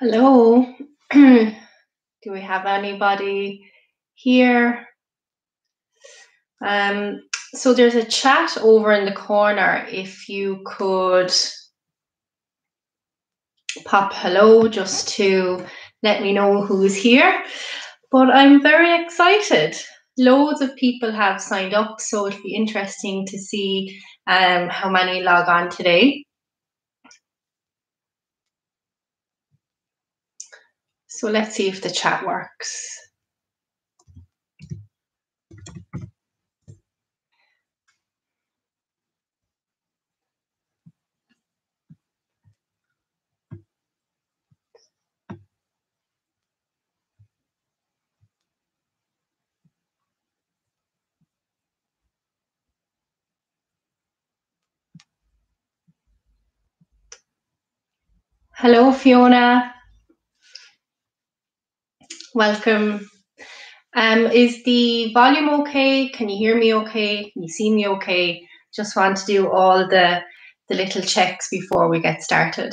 Hello. Do we have anybody here? So there's a chat over in the corner. If you could pop hello just to let me know who's here. But I'm very excited. Loads of people have signed up, so it'll be interesting to see how many log on today. So let's see if the chat works. Hello, Fiona. Welcome. Is the volume okay? Can you hear me okay? Can you see me okay? Just want to do all the little checks before we get started.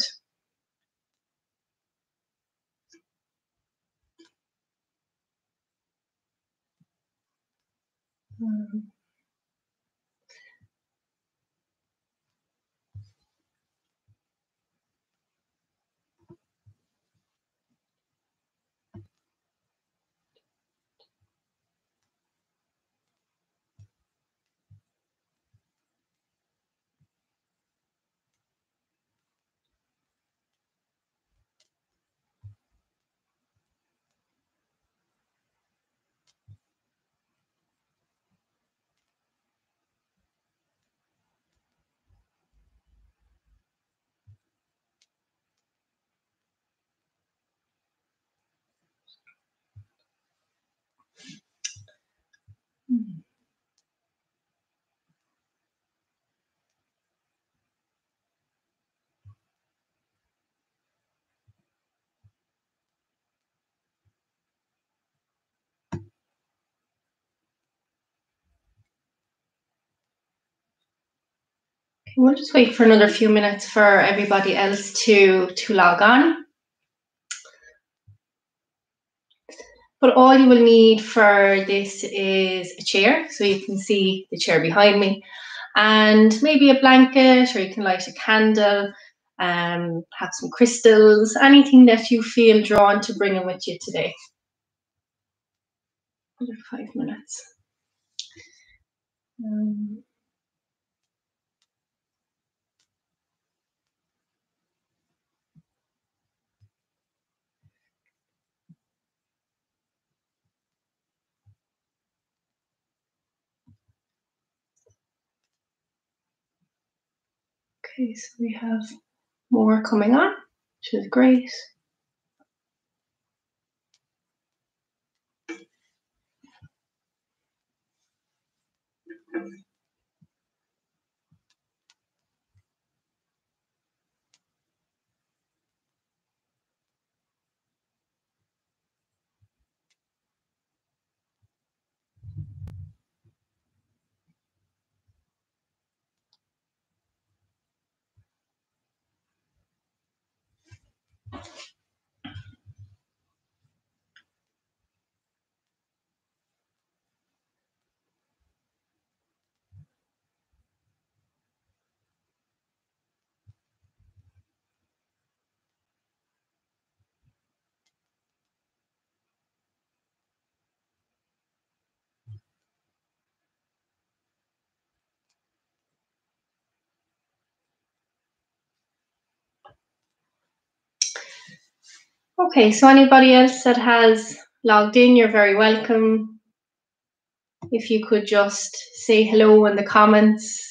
We'll just wait for another few minutes for everybody else to log on. But all you will need for this is a chair, so you can see the chair behind me, and maybe a blanket, or you can light a candle, have some crystals, anything that you feel drawn to bring in with you today. Another 5 minutes. Okay, so we have more coming on, which is great. Okay, so anybody else that has logged in, you're very welcome. If you could just say hello in the comments.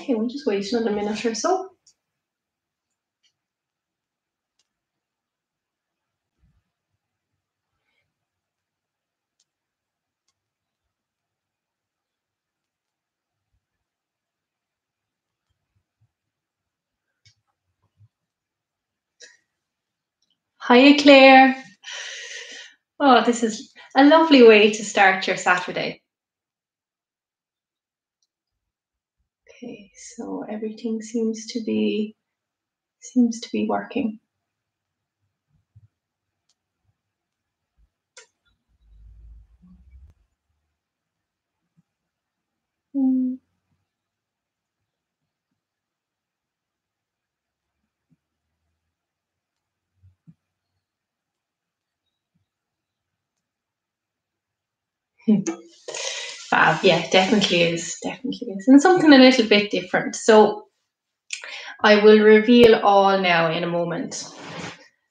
Okay, we'll just wait another minute or so. Hiya, Claire. Oh, this is a lovely way to start your Saturday. Okay, so everything seems to be working. Fab, yeah, definitely is, and something a little bit different. So I will reveal all now in a moment.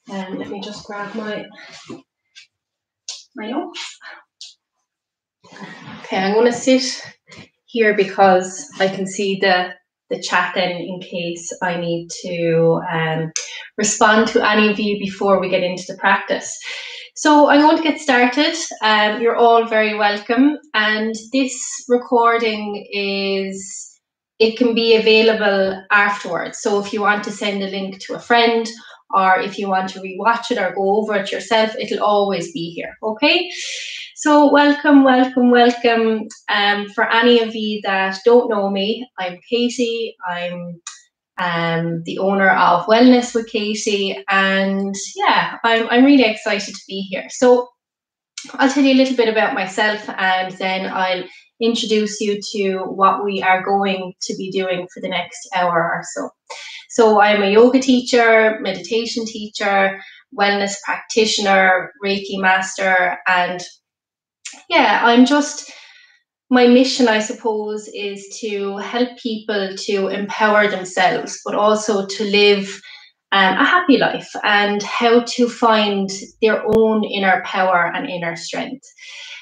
And let me just grab my notes. Okay, I'm going to sit here because I can see the chat then in case I need to respond to any of you before we get into the practice. So I'm going to get started. You're all very welcome. And this recording it can be available afterwards. So if you want to send a link to a friend, or if you want to rewatch it or go over it yourself, it'll always be here, okay? So welcome. For any of you that don't know me, I'm Katie. I'm the owner of Wellness with Katie, and yeah, I'm really excited to be here. So I'll tell you a little bit about myself, and then I'll introduce you to what we are going to be doing for the next hour or so. So I'm a yoga teacher, meditation teacher, wellness practitioner, Reiki master, and yeah, my mission, I suppose, is to help people to empower themselves, but also to live a happy life, and how to find their own inner power and inner strength.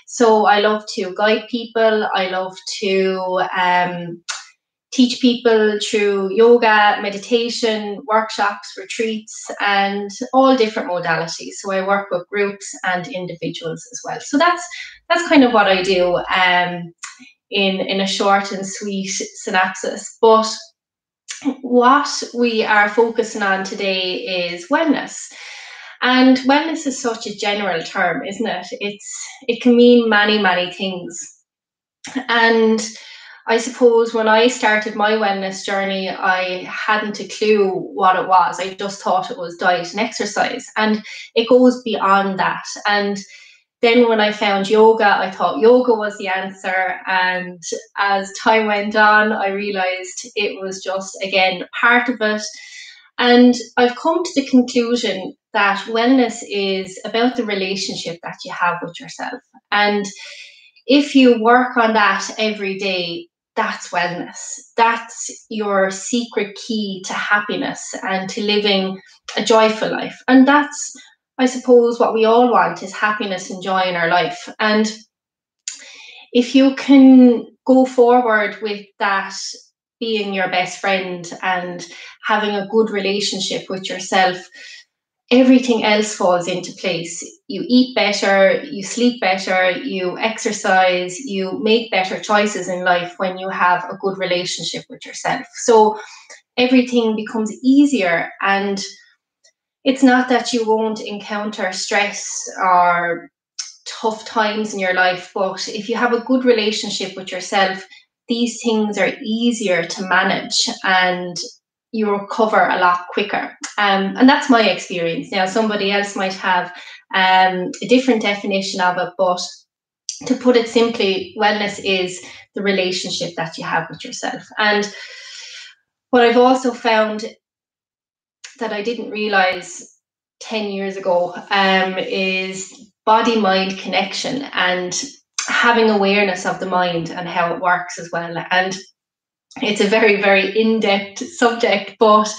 So I love to guide people. I love to teach people through yoga, meditation, workshops, retreats, and all different modalities. So I work with groups and individuals as well. So that's kind of what I do in a short and sweet synopsis. But what we are focusing on today is wellness. And wellness is such a general term, isn't it? It can mean many, many things. And I suppose when I started my wellness journey, I hadn't a clue what it was. I just thought it was diet and exercise. And it goes beyond that. And then when I found yoga, I thought yoga was the answer. And as time went on, I realized it was just, again, part of it. And I've come to the conclusion that wellness is about the relationship that you have with yourself. And if you work on that every day, that's wellness. That's your secret key to happiness and to living a joyful life. And that's, I suppose, what we all want, is happiness and joy in our life. And if you can go forward with that being your best friend and having a good relationship with yourself, everything else falls into place. You eat better, you sleep better, you exercise, you make better choices in life when you have a good relationship with yourself. So everything becomes easier, and it's not that you won't encounter stress or tough times in your life, but if you have a good relationship with yourself, these things are easier to manage and you recover a lot quicker. And that's my experience. Now, somebody else might have a different definition of it, but to put it simply, wellness is the relationship that you have with yourself. And what I've also found that I didn't realize 10 years ago is body-mind connection and having awareness of the mind and how it works as well. And it's a very, very in-depth subject, but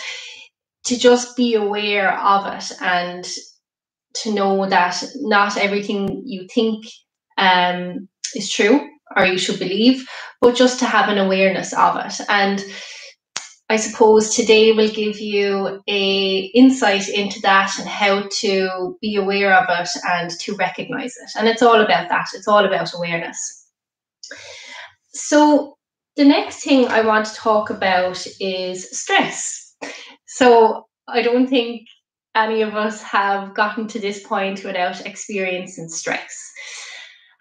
to just be aware of it and to know that not everything you think is true or you should believe, but just to have an awareness of it. And I suppose today will give you a insight into that and how to be aware of it and to recognize it. And it's all about that. It's all about awareness. So the next thing I want to talk about is stress. So I don't think any of us have gotten to this point without experiencing stress.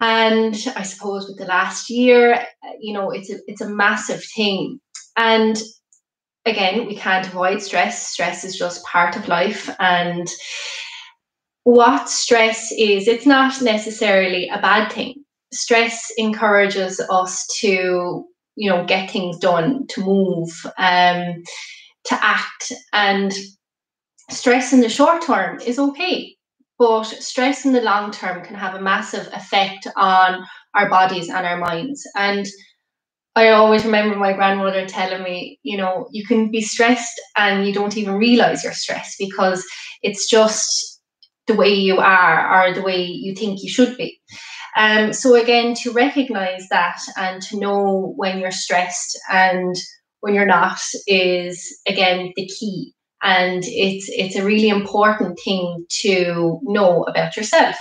And I suppose with the last year, it's a massive thing. And again, we can't avoid stress. Stress is just part of life. And what stress is, it's not necessarily a bad thing. Stress encourages us to, get things done, to move, to act. And stress in the short term is okay. But stress in the long term can have a massive effect on our bodies and our minds. And I always remember my grandmother telling me, you can be stressed and you don't even realize you're stressed because it's just the way you are or the way you think you should be. So again, to recognize that and to know when you're stressed and when you're not is, again, the key. And it's a really important thing to know about yourself.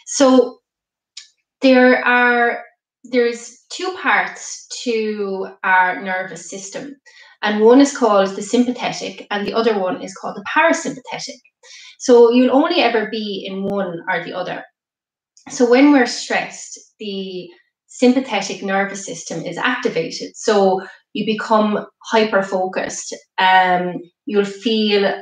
So there's two parts to our nervous system, and one is called the sympathetic and the other one is called the parasympathetic. So you'll only ever be in one or the other. So when we're stressed, the sympathetic nervous system is activated. So you become hyper focused. You'll feel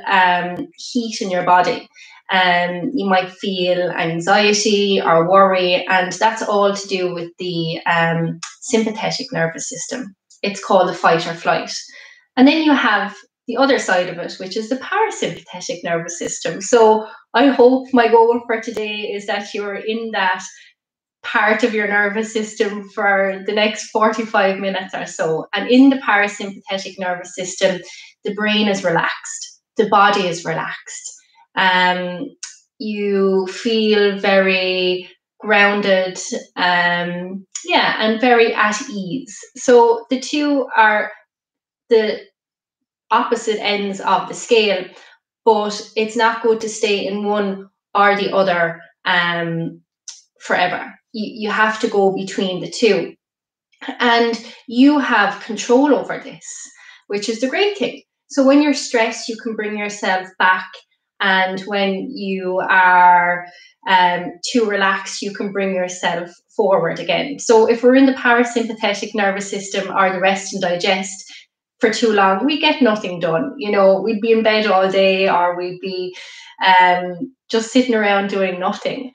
heat in your body. You might feel anxiety or worry, and that's all to do with the sympathetic nervous system. It's called the fight or flight. And then you have the other side of it, which is the parasympathetic nervous system. So I hope my goal for today is that you're in that part of your nervous system for the next 45 minutes or so. And in the parasympathetic nervous system, the brain is relaxed, the body is relaxed. You feel very grounded, and very at ease. So the two are the opposite ends of the scale, but it's not good to stay in one or the other forever. You have to go between the two. And you have control over this, which is the great thing. So when you're stressed, you can bring yourself back. And when you are too relaxed, you can bring yourself forward again. So if we're in the parasympathetic nervous system or the rest and digest for too long, we get nothing done. We'd be in bed all day, or we'd be just sitting around doing nothing.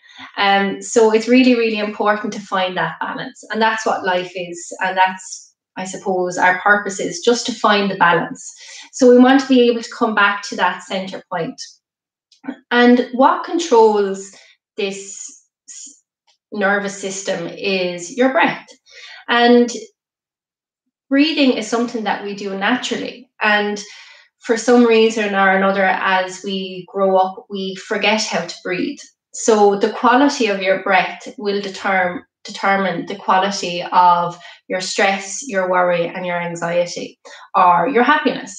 So it's really, really important to find that balance. And that's what life is. And that's, I suppose, our purpose is just to find the balance. So we want to be able to come back to that center point. And what controls this nervous system is your breath. And breathing is something that we do naturally. And for some reason or another, as we grow up, we forget how to breathe. So the quality of your breath will determine the quality of your stress, your worry, and your anxiety, or your happiness.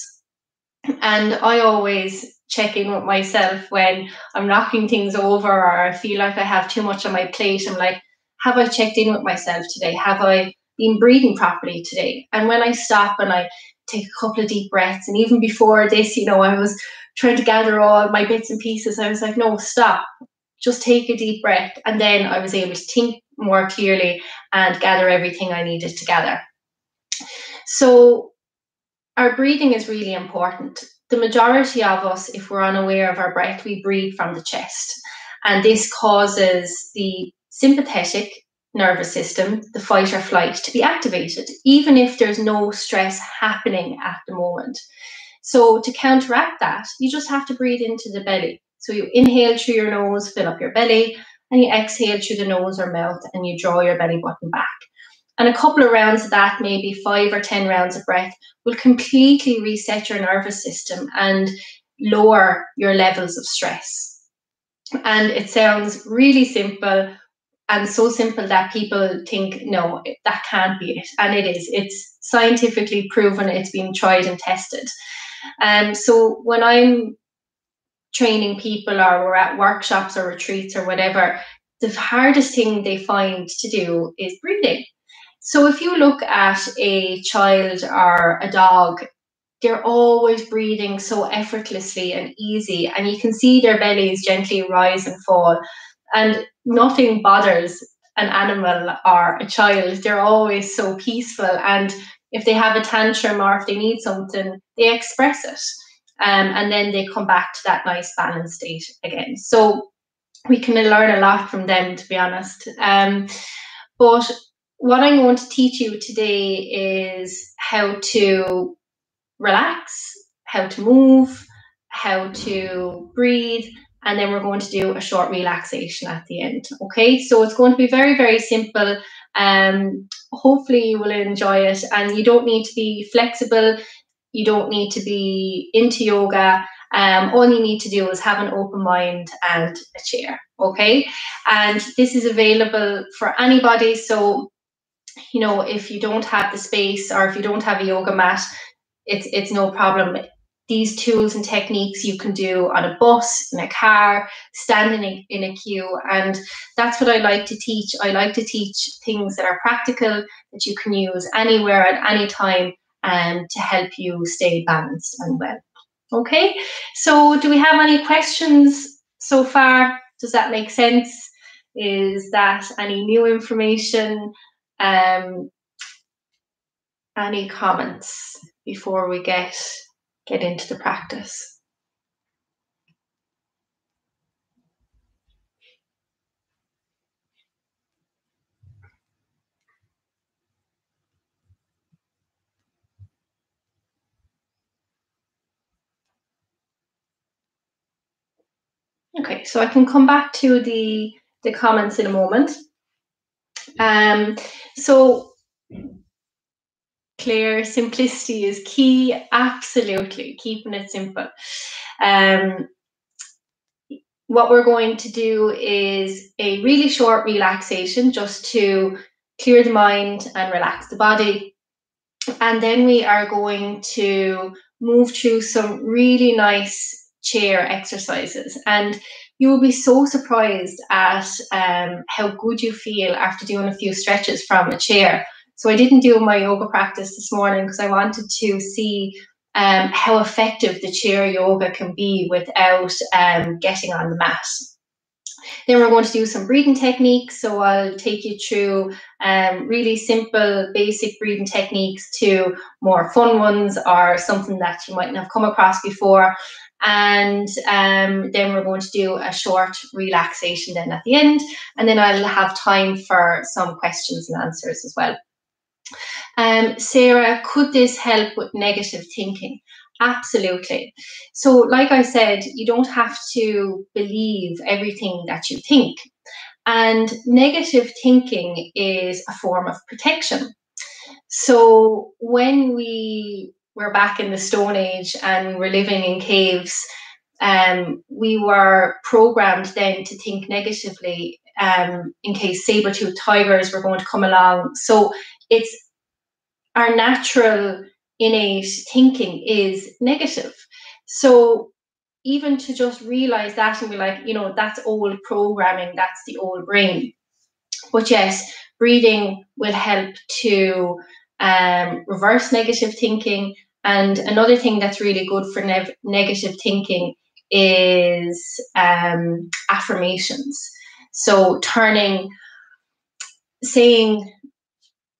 And I always check in with myself when I'm knocking things over or I feel like I have too much on my plate. I'm like, have I checked in with myself today? Have I been breathing properly today? And when I stop and I take a couple of deep breaths, and even before this, I was trying to gather all my bits and pieces. I was like, no, stop, just take a deep breath. And then I was able to think more clearly and gather everything I needed to gather. So our breathing is really important. The majority of us, if we're unaware of our breath, we breathe from the chest. And this causes the sympathetic nervous system, the fight or flight, to be activated, even if there's no stress happening at the moment. So to counteract that, you just have to breathe into the belly. So you inhale through your nose, fill up your belly, and you exhale through the nose or mouth, and you draw your belly button back. And a couple of rounds of that, maybe 5 or 10 rounds of breath, will completely reset your nervous system and lower your levels of stress. And it sounds really simple, and so simple that people think, no, that can't be it. And it is. It's scientifically proven. It's been tried and tested. So when I'm training people, or we're at workshops or retreats or whatever, the hardest thing they find to do is breathing. So if you look at a child or a dog, they're always breathing so effortlessly and easy, and you can see their bellies gently rise and fall, and nothing bothers an animal or a child. They're always so peaceful, and if they have a tantrum or if they need something, they express it, and then they come back to that nice balanced state again. So we can learn a lot from them, to be honest. But what I'm going to teach you today is how to relax, how to move, how to breathe, and then we're going to do a short relaxation at the end. Okay, so it's going to be very, very simple. Hopefully you will enjoy it, and you don't need to be flexible. You don't need to be into yoga. All you need to do is have an open mind and a chair. Okay, and this is available for anybody. So, you know, if you don't have the space or if you don't have a yoga mat, it's no problem. These tools and techniques you can do on a bus, in a car, standing in a queue, and that's what I like to teach. I like to teach things that are practical, that you can use anywhere at any time, and to help you stay balanced and well. Okay, so do we have any questions so far? Does that make sense? Is that any new information? Any comments before we get into the practice? Okay, so I can come back to the comments in a moment. So Claire, simplicity is key. Absolutely, keeping it simple. What we're going to do is a really short relaxation, just to clear the mind and relax the body. And then we are going to move through some really nice chair exercises. And you will be so surprised at how good you feel after doing a few stretches from a chair. So I didn't do my yoga practice this morning because I wanted to see how effective the chair yoga can be without getting on the mat. Then we're going to do some breathing techniques. So I'll take you through really simple, basic breathing techniques to more fun ones, or something that you mightn't have come across before. And then we're going to do a short relaxation then at the end. And then I'll have time for some questions and answers as well. Sarah, could this help with negative thinking? Absolutely. So, like I said, you don't have to believe everything that you think. And negative thinking is a form of protection. So, when we were back in the Stone Age and we're living in caves, we were programmed then to think negatively in case saber-toothed tigers were going to come along. So, it's our natural innate thinking is negative. So even to just realize that and be like, you know, that's old programming, that's the old brain. But yes, breathing will help to reverse negative thinking. And another thing that's really good for negative thinking is affirmations. So saying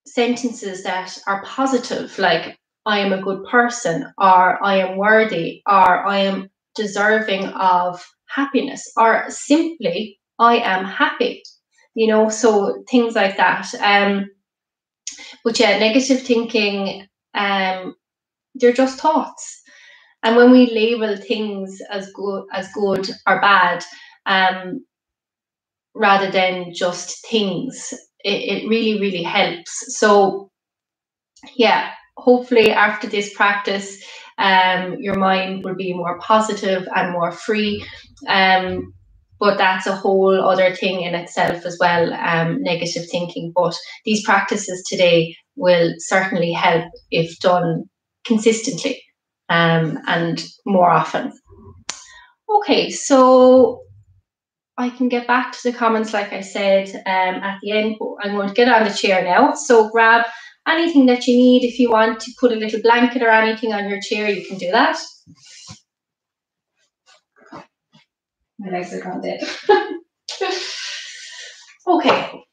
sentences that are positive, like I am a good person, or I am worthy, or I am deserving of happiness, or simply I am happy, you know, so things like that. But yeah, negative thinking, they're just thoughts. And when we label things as good or bad, rather than just things, it really, really helps. So yeah, hopefully after this practice, your mind will be more positive and more free. but that's a whole other thing in itself as well, negative thinking. But these practices today will certainly help if done consistently and more often. Okay, so I can get back to the comments like I said at the end, but I'm going to get on the chair now. So grab anything that you need. If you want to put a little blanket or anything on your chair, you can do that. My legs are gone dead. Okay.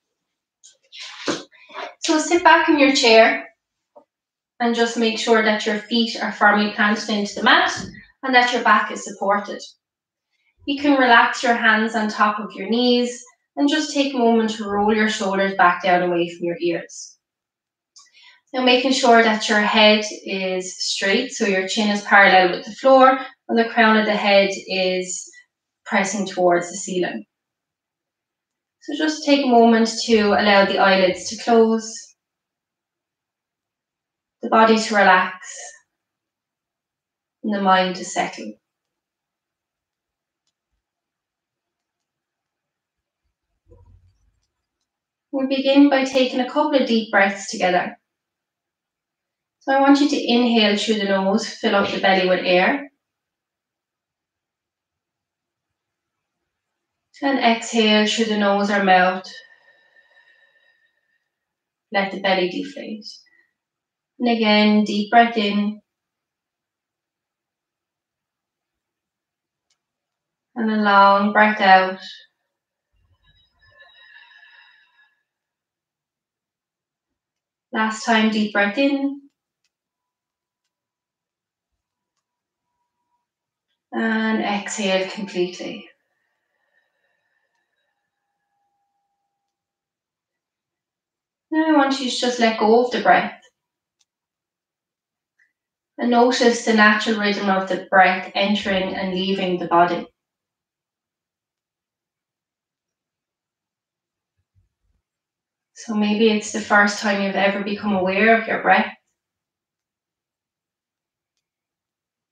So sit back in your chair and just make sure that your feet are firmly planted into the mat and that your back is supported. You can relax your hands on top of your knees and just take a moment to roll your shoulders back down away from your ears. Now making sure that your head is straight, so your chin is parallel with the floor and the crown of the head is pressing towards the ceiling. So just take a moment to allow the eyelids to close, the body to relax, and the mind to settle. We'll begin by taking a couple of deep breaths together. So I want you to inhale through the nose, fill up the belly with air. And exhale through the nose or mouth. Let the belly deflate. And again, deep breath in. And a long breath out. Last time, deep breath in. And exhale completely. Now I want you to just let go of the breath. And notice the natural rhythm of the breath entering and leaving the body. So maybe it's the first time you've ever become aware of your breath.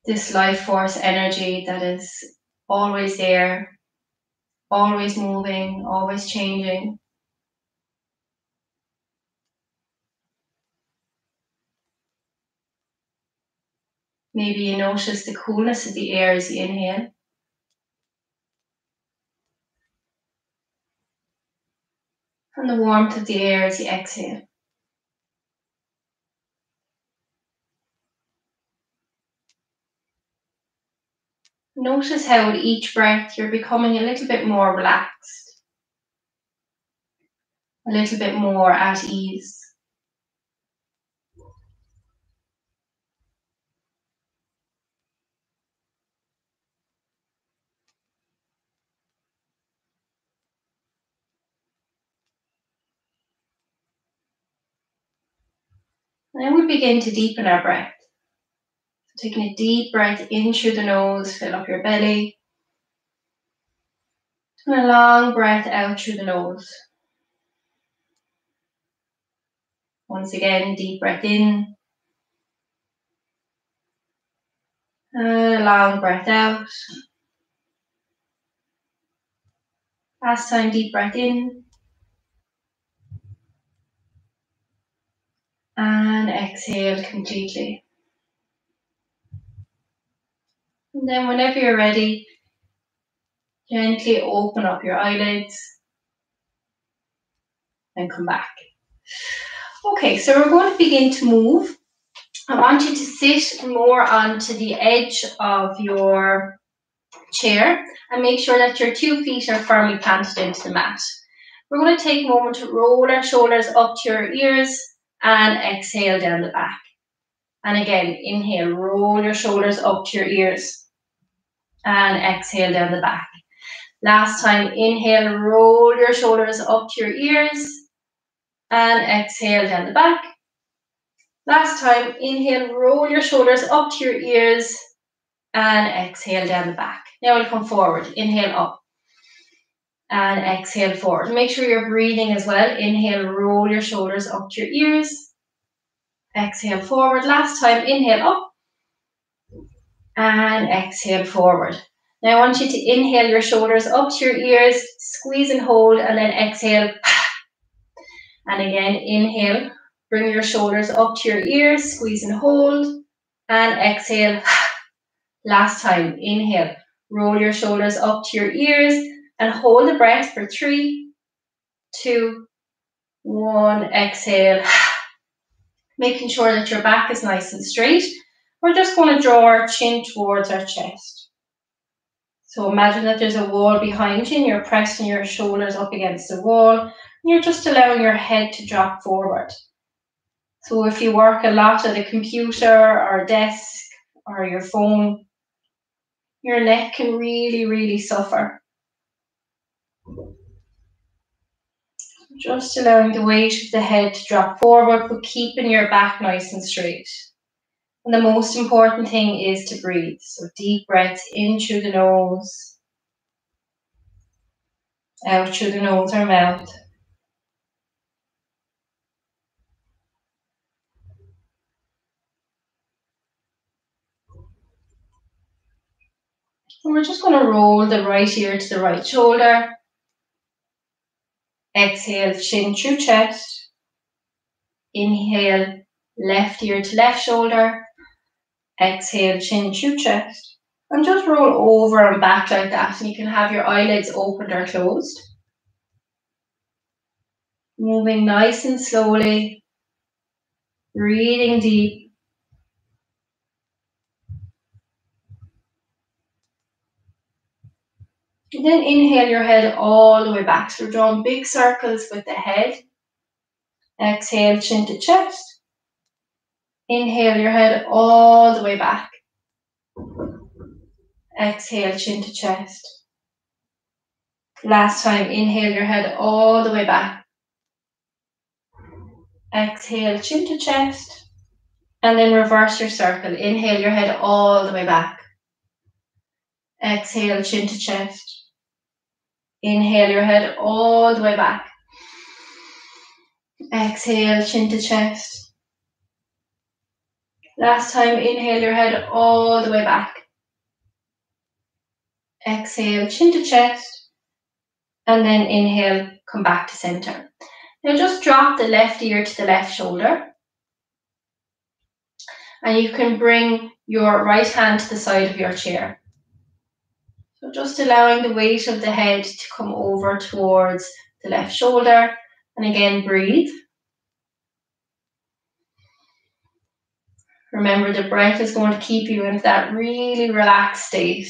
This life force energy that is always there, always moving, always changing. Maybe you notice the coolness of the air as you inhale. And the warmth of the air as you exhale. Notice how with each breath you're becoming a little bit more relaxed. A little bit more at ease. And then we begin to deepen our breath. So taking a deep breath in through the nose, fill up your belly. And a long breath out through the nose. Once again, deep breath in. And a long breath out. Last time, deep breath in. And exhale completely. And then whenever you're ready, gently open up your eyelids and come back. Okay, so we're going to begin to move. I want you to sit more onto the edge of your chair and make sure that your 2 feet are firmly planted into the mat. We're going to take a moment to roll our shoulders up to your ears and exhale down the back. And again, inhale, roll your shoulders up to your ears and exhale down the back. Last time, inhale, roll your shoulders up to your ears and exhale down the back. Last time, inhale, roll your shoulders up to your ears and exhale down the back. Now we'll come forward. Inhale up and exhale forward. Make sure you're breathing as well. Inhale, roll your shoulders up to your ears. Exhale forward. Last time, inhale up and exhale forward. Now I want you to inhale your shoulders up to your ears, squeeze and hold, and then exhale. And again, inhale, bring your shoulders up to your ears, squeeze and hold, and exhale. Last time, inhale, roll your shoulders up to your ears and hold the breath for 3, 2, 1, exhale. Making sure that your back is nice and straight. We're just going to draw our chin towards our chest. So imagine that there's a wall behind you and you're pressing your shoulders up against the wall and you're just allowing your head to drop forward. So if you work a lot at a computer or desk or your phone, your neck can really, really suffer. Just allowing the weight of the head to drop forward, but keeping your back nice and straight. And the most important thing is to breathe. So deep breaths in through the nose, out through the nose or mouth. And we're just going to roll the right ear to the right shoulder. Exhale, chin through chest. Inhale, left ear to left shoulder. Exhale, chin through chest. And just roll over and back like that. And you can have your eyelids opened or closed. Moving nice and slowly. Breathing deep. And then inhale your head all the way back. So we're drawing big circles with the head. Exhale, chin to chest. Inhale your head all the way back. Exhale, chin to chest. Last time, inhale your head all the way back. Exhale, chin to chest. And then reverse your circle. Inhale your head all the way back. Exhale, chin to chest. Inhale your head all the way back. Exhale, chin to chest. Last time, inhale your head all the way back. Exhale, chin to chest. And then inhale, come back to center. Now just drop the left ear to the left shoulder. And you can bring your right hand to the side of your chair. So just allowing the weight of the head to come over towards the left shoulder. And again, breathe. Remember, the breath is going to keep you in that really relaxed state.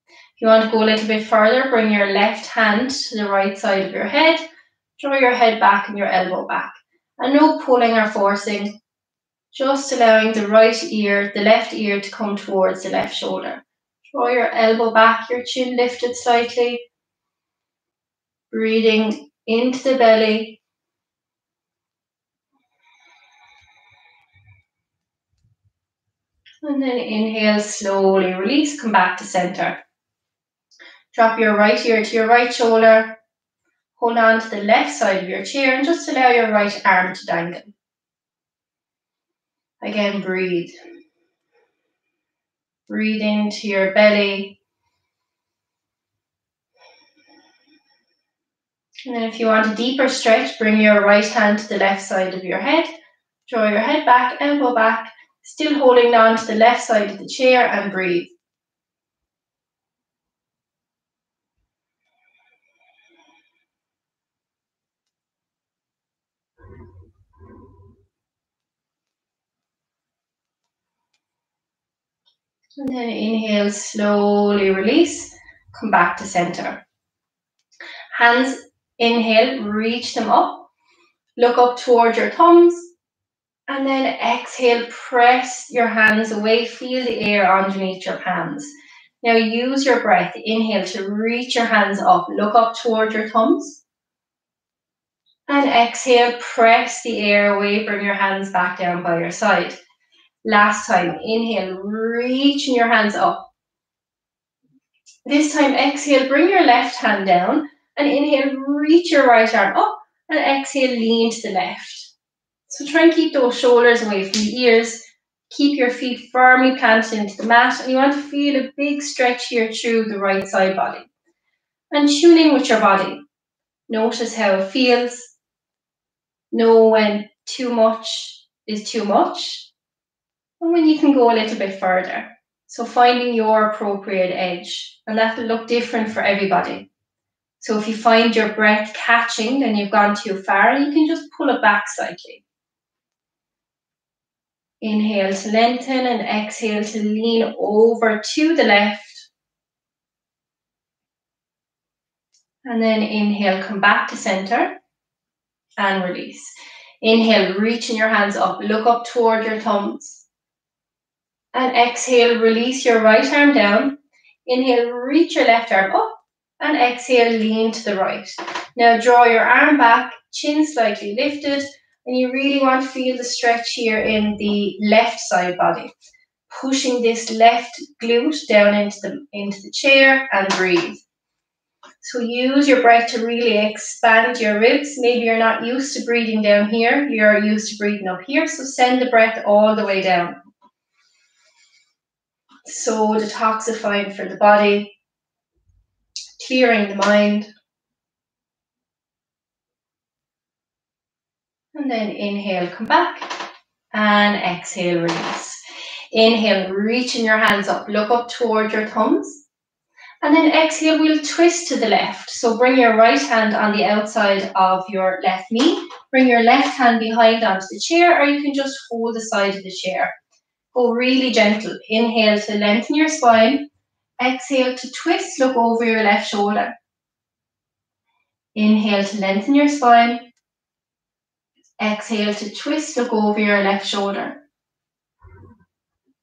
If you want to go a little bit further, bring your left hand to the right side of your head. Draw your head back and your elbow back. And no pulling or forcing. Just allowing the right ear, the left ear to come towards the left shoulder. Draw your elbow back, your chin lifted slightly. Breathing into the belly. And then inhale, slowly release, come back to center. Drop your right ear to your right shoulder. Hold on to the left side of your chair and just allow your right arm to dangle. Again, breathe. Breathe into your belly. And then if you want a deeper stretch, bring your right hand to the left side of your head. Draw your head back, elbow back, still holding on to the left side of the chair and breathe. And then inhale, slowly release, come back to center. Hands, inhale, reach them up, look up towards your thumbs, and then exhale, press your hands away, feel the air underneath your hands. Now use your breath, inhale to reach your hands up, look up towards your thumbs, and exhale, press the air away, bring your hands back down by your side. Last time, inhale, reaching your hands up. This time, exhale, bring your left hand down, and inhale, reach your right arm up, and exhale, lean to the left. So try and keep those shoulders away from the ears. Keep your feet firmly planted into the mat, and you want to feel a big stretch here through the right side body. And tune in with your body. Notice how it feels. Know when too much is too much, and when you can go a little bit further. So finding your appropriate edge, and that will look different for everybody. So if you find your breath catching, then you've gone too far, you can just pull it back slightly. Inhale to lengthen and exhale to lean over to the left. And then inhale, come back to center and release. Inhale, reaching your hands up, look up toward your thumbs. And exhale, release your right arm down. Inhale, reach your left arm up. And exhale, lean to the right. Now draw your arm back, chin slightly lifted. And you really want to feel the stretch here in the left side body. Pushing this left glute down into the chair and breathe. So use your breath to really expand your ribs. Maybe you're not used to breathing down here. You're used to breathing up here. So send the breath all the way down. So detoxifying for the body. Clearing the mind. And then inhale, come back. And exhale, release. Inhale, reaching your hands up. Look up toward your thumbs. And then exhale, we'll twist to the left. So bring your right hand on the outside of your left knee. Bring your left hand behind onto the chair, or you can just hold the side of the chair. Go really gentle. Inhale to lengthen your spine. Exhale to twist, look over your left shoulder. Inhale to lengthen your spine. Exhale to twist, look over your left shoulder.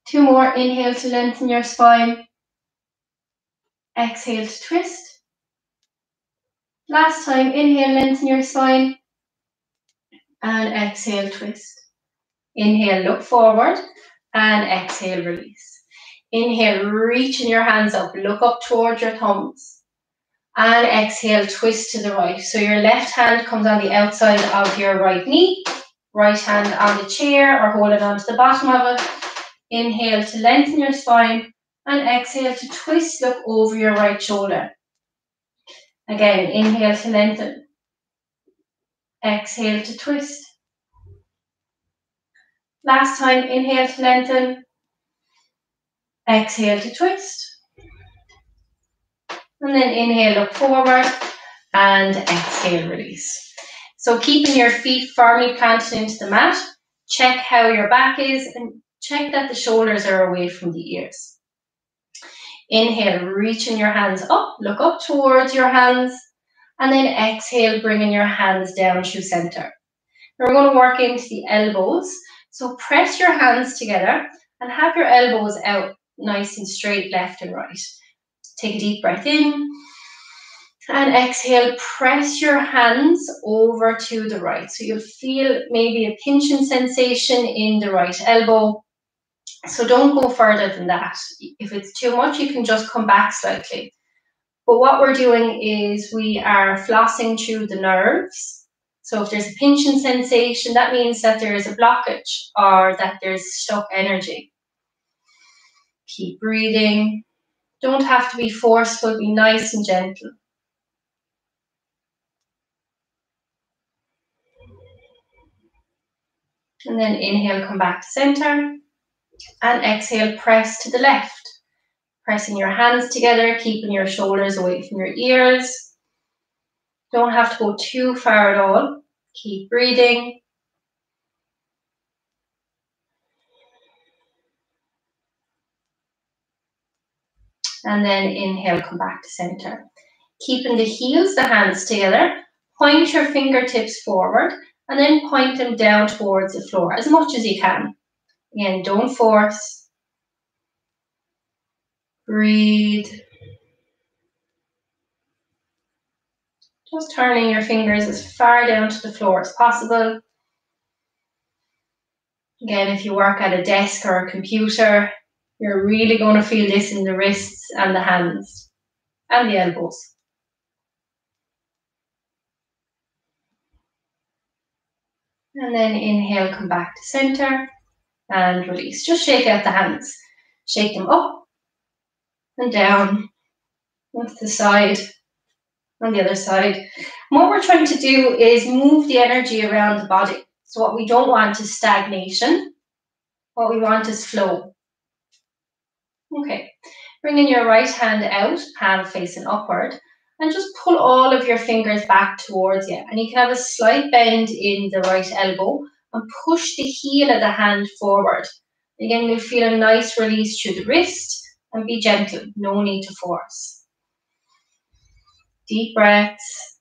2 more. Inhale to lengthen your spine. Exhale to twist. Last time, inhale, lengthen your spine. And exhale, twist. Inhale, look forward. And exhale, release. Inhale, reaching your hands up. Look up towards your thumbs. And exhale, twist to the right. So your left hand comes on the outside of your right knee. Right hand on the chair or hold it onto the bottom of it. Inhale to lengthen your spine. And exhale to twist, look over your right shoulder. Again, inhale to lengthen. Exhale to twist. Last time, inhale to lengthen. Exhale to twist. And then inhale, look forward. And exhale, release. So keeping your feet firmly planted into the mat. Check how your back is and check that the shoulders are away from the ears. Inhale, reaching your hands up. Look up towards your hands. And then exhale, bringing your hands down through center. Now we're going to work into the elbows. So press your hands together and have your elbows out nice and straight, left and right. Take a deep breath in. And exhale, press your hands over to the right. So you'll feel maybe a pinching sensation in the right elbow. So don't go further than that. If it's too much, you can just come back slightly. But what we're doing is we are flossing through the nerves. So if there's a pinching sensation, that means that there is a blockage or that there's stuck energy. Keep breathing. Don't have to be forceful, be nice and gentle. And then inhale, come back to center. And exhale, press to the left. Pressing your hands together, keeping your shoulders away from your ears. Don't have to go too far at all. Keep breathing. And then inhale, come back to center. Keeping the heels, the hands together. Point your fingertips forward and then point them down towards the floor as much as you can. Again, don't force. Breathe. Just turning your fingers as far down to the floor as possible. Again, if you work at a desk or a computer, you're really going to feel this in the wrists and the hands and the elbows. And then inhale, come back to center. and release. Just shake out the hands. Shake them up and down, on to the side, on the other side. And what we're trying to do is move the energy around the body. So what we don't want is stagnation. What we want is flow. Okay, bringing your right hand out, palm facing upward, and just pull all of your fingers back towards you. And you can have a slight bend in the right elbow and push the heel of the hand forward. Again, you'll feel a nice release through the wrist, and be gentle, no need to force. Deep breaths.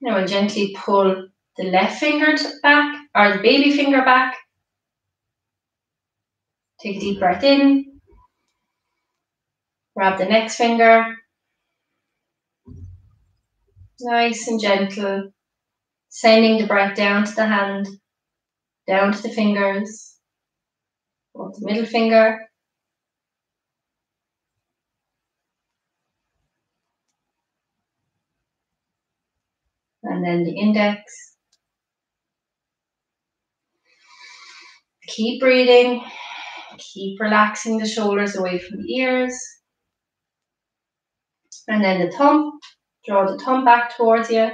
Now we'll gently pull the left finger back, or the baby finger back. Take a deep breath in. Grab the next finger. Nice and gentle. Sending the breath down to the hand, down to the fingers. Up the middle finger. And then the index. Keep breathing. Keep relaxing the shoulders away from the ears. And then the thumb. Draw the thumb back towards you.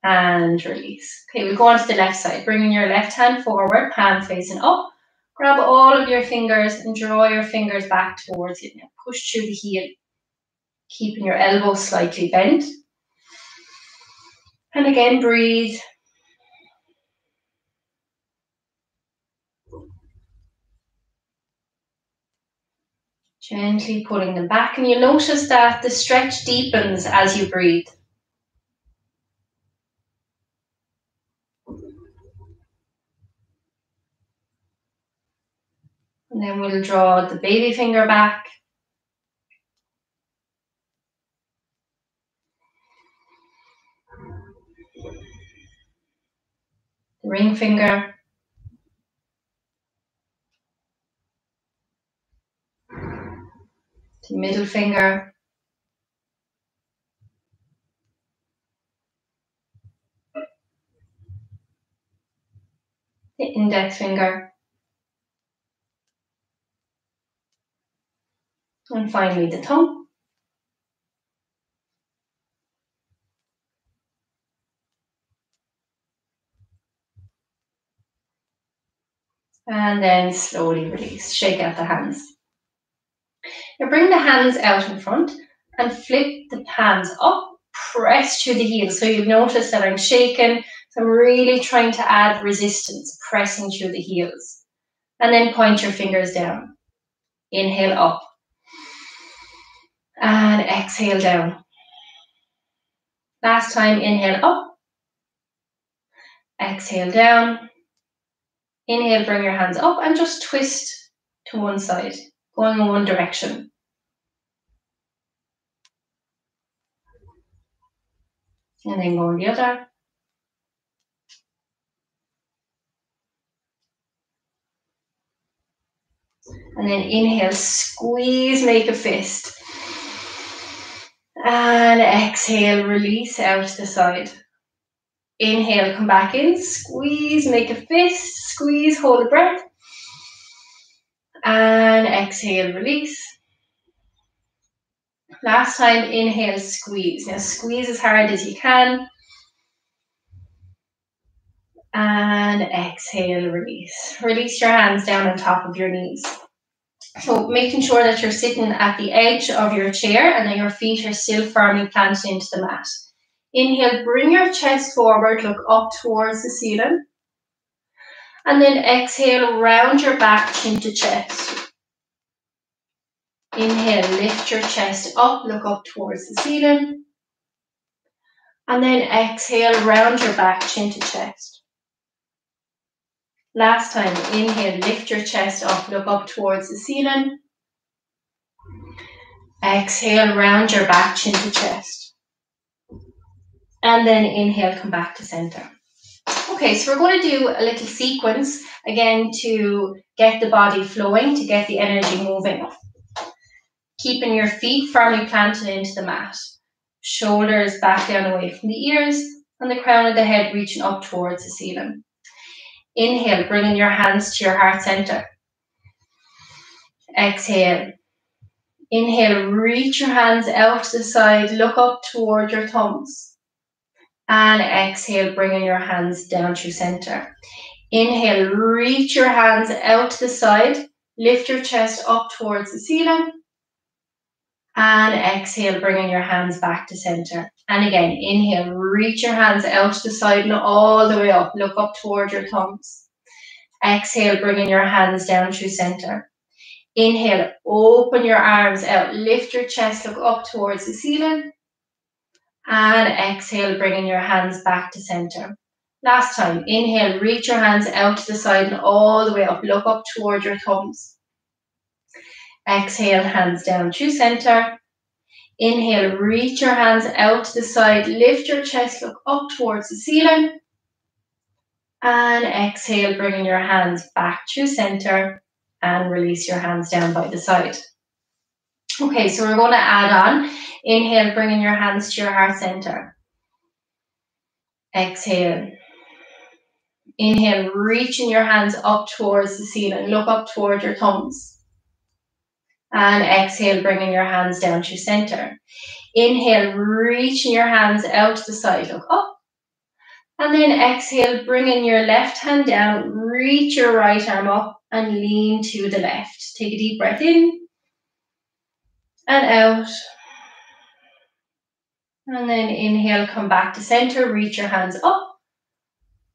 And release. Okay, we'll go on to the left side. Bringing your left hand forward, palm facing up. Grab all of your fingers and draw your fingers back towards you. Now push through the heel, keeping your elbows slightly bent. And again, breathe. Gently pulling them back, and you'll notice that the stretch deepens as you breathe. And then we'll draw the baby finger back. The ring finger. The middle finger. The index finger. And finally the thumb. And then slowly release. Shake out the hands. Now bring the hands out in front and flip the palms up. Press through the heels. So you'll notice that I'm shaking. So I'm really trying to add resistance, pressing through the heels. And then point your fingers down. Inhale up. And exhale down. Last time, inhale up. Exhale down. Inhale, bring your hands up and just twist to one side, going in one direction. And then go in the other. And then inhale, squeeze, make a fist. And exhale, release out to the side. Inhale, come back in, squeeze, make a fist, squeeze, hold the breath. And exhale, release. Last time, inhale, squeeze. Now squeeze as hard as you can. And exhale, release. Release your hands down on top of your knees. So making sure that you're sitting at the edge of your chair and that your feet are still firmly planted into the mat. Inhale, bring your chest forward, look up towards the ceiling. And then exhale, round your back, chin to chest. Inhale, lift your chest up, look up towards the ceiling. And then exhale, round your back, chin to chest. Last time, inhale, lift your chest up, look up towards the ceiling. Exhale, round your back, chin to chest. And then inhale, come back to center. Okay, so we're going to do a little sequence again to get the body flowing, to get the energy moving. Keeping your feet firmly planted into the mat. Shoulders back down away from the ears and the crown of the head reaching up towards the ceiling. Inhale, bringing your hands to your heart center. Exhale. Inhale, reach your hands out to the side, look up toward your thumbs. And exhale, bringing your hands down through center. Inhale, reach your hands out to the side, lift your chest up towards the ceiling. And exhale, bringing your hands back to center. And again, inhale, reach your hands out to the side and all the way up, look up toward your thumbs. Exhale, bringing your hands down through center. Inhale, open your arms out, lift your chest, look up towards the ceiling. And exhale, bringing your hands back to center. Last time, inhale, reach your hands out to the side and all the way up, look up toward your thumbs. Exhale, hands down through center. Inhale, reach your hands out to the side, lift your chest, look up towards the ceiling. And exhale, bringing your hands back through center and release your hands down by the side. Okay, so we're going to add on. Inhale, bringing your hands to your heart center. Exhale. Inhale, reaching your hands up towards the ceiling. Look up towards your thumbs. And exhale, bringing your hands down to center. Inhale, reaching your hands out to the side. Look up. And then exhale, bringing your left hand down. Reach your right arm up and lean to the left. Take a deep breath in and out. And then inhale, come back to center. Reach your hands up.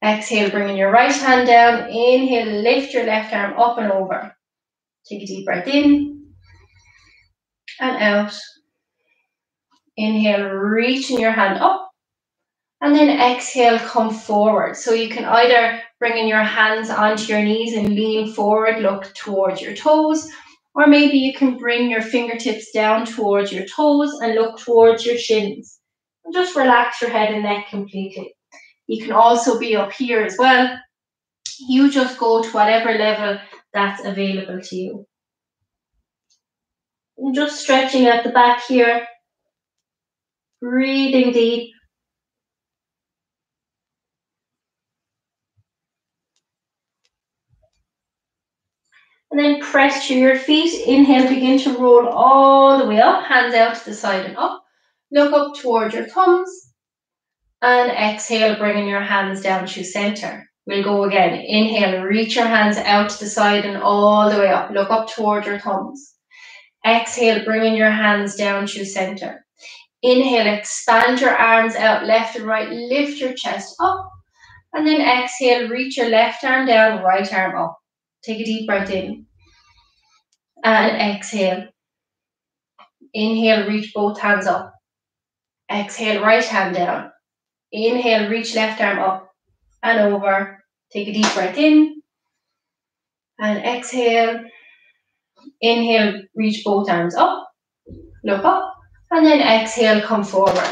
Exhale, bringing your right hand down. Inhale, lift your left arm up and over. Take a deep breath in and out. Inhale, reaching your hand up. And then exhale, come forward. So you can either bring in your hands onto your knees and lean forward, look towards your toes. Or maybe you can bring your fingertips down towards your toes and look towards your shins. And just relax your head and neck completely. You can also be up here as well. You just go to whatever level that's available to you. And just stretching at the back here. Breathing deep. And then press through your feet. Inhale, begin to roll all the way up. Hands out to the side and up. Look up toward your thumbs. And exhale, bringing your hands down to center. We'll go again. Inhale, reach your hands out to the side and all the way up. Look up toward your thumbs. Exhale, bringing your hands down to center. Inhale, expand your arms out left and right. Lift your chest up. And then exhale, reach your left arm down, right arm up. Take a deep breath in. And exhale. Inhale, reach both hands up. Exhale, right hand down. Inhale, reach left arm up and over. Take a deep breath in. And exhale. Inhale, reach both arms up. Look up. And then exhale, come forward.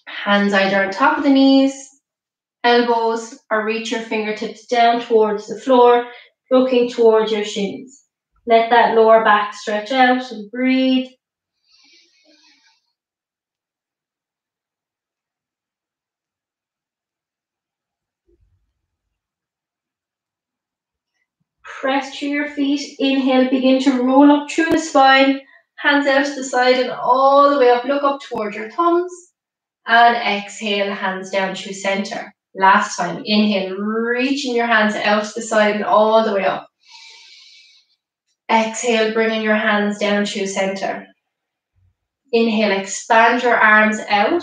Hands either on top of the knees, elbows, or reach your fingertips down towards the floor, looking towards your shins. Let that lower back stretch out and breathe. Press through your feet. Inhale, begin to roll up through the spine. Hands out to the side and all the way up. Look up towards your thumbs. And exhale, hands down through center. Last time. Inhale, reaching your hands out to the side and all the way up. Exhale, bringing your hands down through center. Inhale, expand your arms out.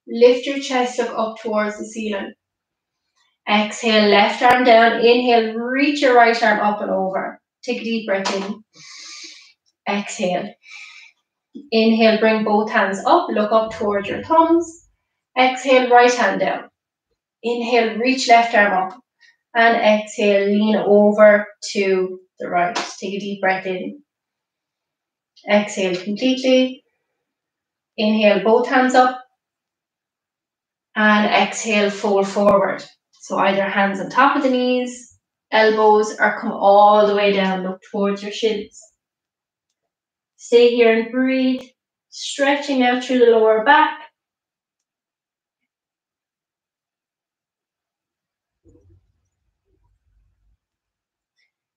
Lift your chest, look up towards the ceiling. Exhale, left arm down. Inhale, reach your right arm up and over. Take a deep breath in. Exhale. Inhale, bring both hands up. Look up towards your thumbs. Exhale, right hand down. Inhale, reach left arm up. And exhale, lean over to the right. Take a deep breath in. Exhale completely. Inhale, both hands up. And exhale, fold forward. So either hands on top of the knees, elbows, or come all the way down, look towards your shins. Stay here and breathe, stretching out through the lower back.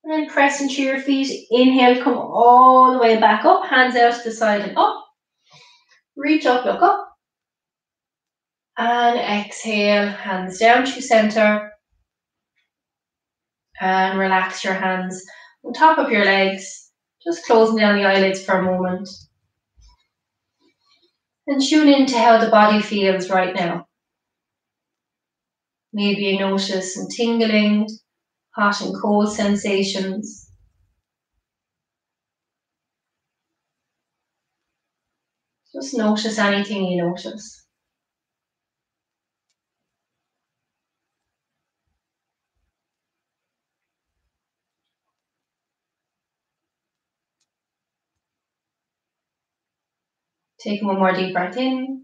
And then press into your feet. Inhale, come all the way back up. Hands out to the side and up. Reach up, look up. And exhale, hands down to center. And relax your hands on top of your legs. Just closing down the eyelids for a moment. And tune into how the body feels right now. Maybe you notice some tingling, hot and cold sensations. Just notice anything you notice. Take one more deep breath in.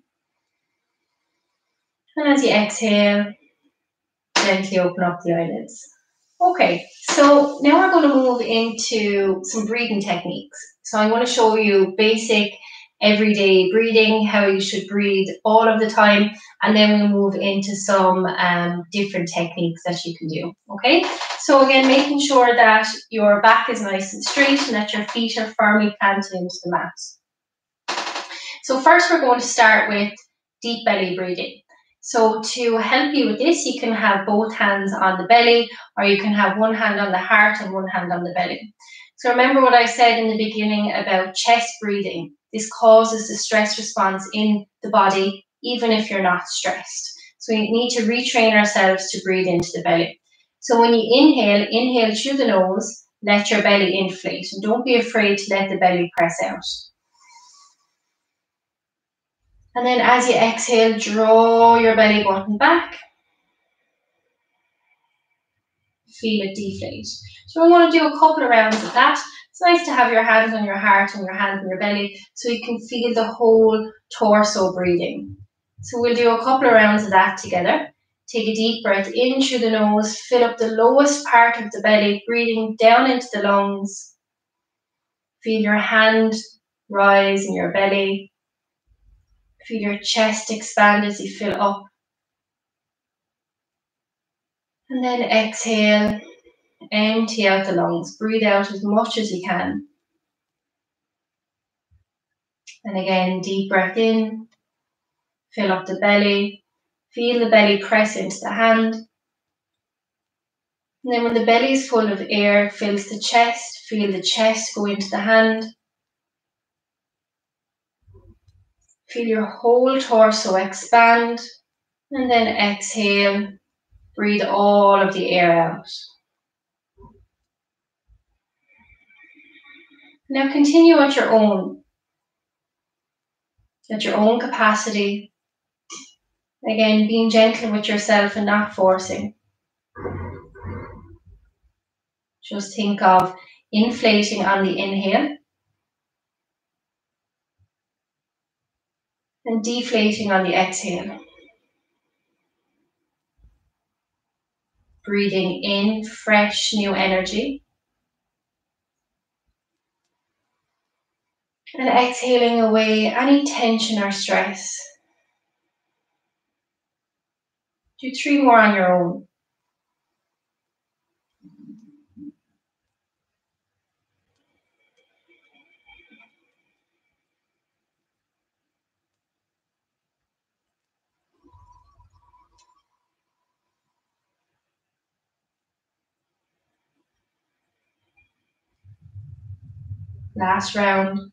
And as you exhale, gently open up the eyelids. Okay, so now we're going to move into some breathing techniques. So I'm going to show you basic everyday breathing, how you should breathe all of the time, and then we'll move into some different techniques that you can do. Okay, so again, making sure that your back is nice and straight and that your feet are firmly planted into the mat. So first we're going to start with deep belly breathing. So to help you with this, you can have both hands on the belly, or you can have one hand on the heart and one hand on the belly. So remember what I said in the beginning about chest breathing. This causes the stress response in the body, even if you're not stressed. So we need to retrain ourselves to breathe into the belly. So when you inhale, inhale through the nose, let your belly inflate, and don't be afraid to let the belly press out. And then as you exhale, draw your belly button back. Feel it deflate. So we want to do a couple of rounds of that. It's nice to have your hands on your heart and your hands on your belly so you can feel the whole torso breathing. So we'll do a couple of rounds of that together. Take a deep breath in through the nose, fill up the lowest part of the belly, breathing down into the lungs. Feel your hand rise in your belly. Feel your chest expand as you fill up. And then exhale, empty out the lungs. Breathe out as much as you can. And again, deep breath in, fill up the belly. Feel the belly press into the hand. And then when the belly is full of air, fills the chest, feel the chest go into the hand. Feel your whole torso expand. And then exhale, breathe all of the air out. Now continue at your own capacity. Again, being gentle with yourself and not forcing. Just think of inflating on the inhale and deflating on the exhale. Breathing in fresh new energy. And exhaling away any tension or stress. Do 3 more on your own. Last round.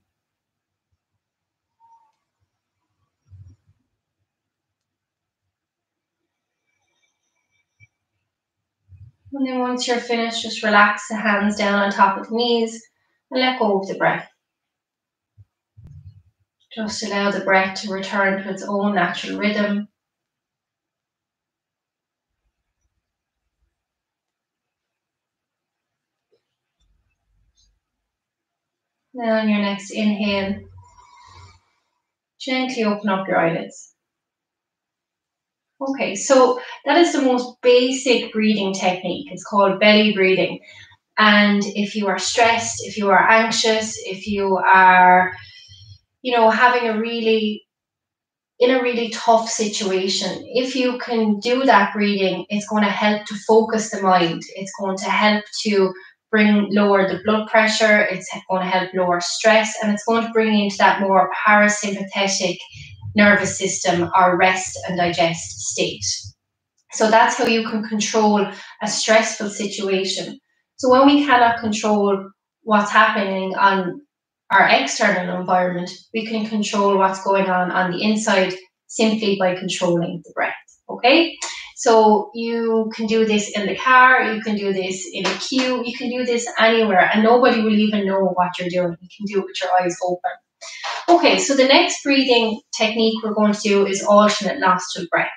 And then once you're finished, just relax the hands down on top of the knees and let go of the breath. Just allow the breath to return to its own natural rhythm. Now on your next inhale, gently open up your eyelids. Okay, so that is the most basic breathing technique. It's called belly breathing. And if you are stressed, if you are anxious, if you are, having in a really tough situation, if you can do that breathing, it's going to help to focus the mind. It's going to help to lower the blood pressure. It's going to help lower stress, and it's going to bring you into that more parasympathetic nervous system or rest and digest state. So that's how you can control a stressful situation. So when we cannot control what's happening on our external environment, we can control what's going on the inside simply by controlling the breath. Okay? So you can do this in the car, you can do this in a queue, you can do this anywhere, and nobody will even know what you're doing. You can do it with your eyes open. Okay, so the next breathing technique we're going to do is alternate nostril breath.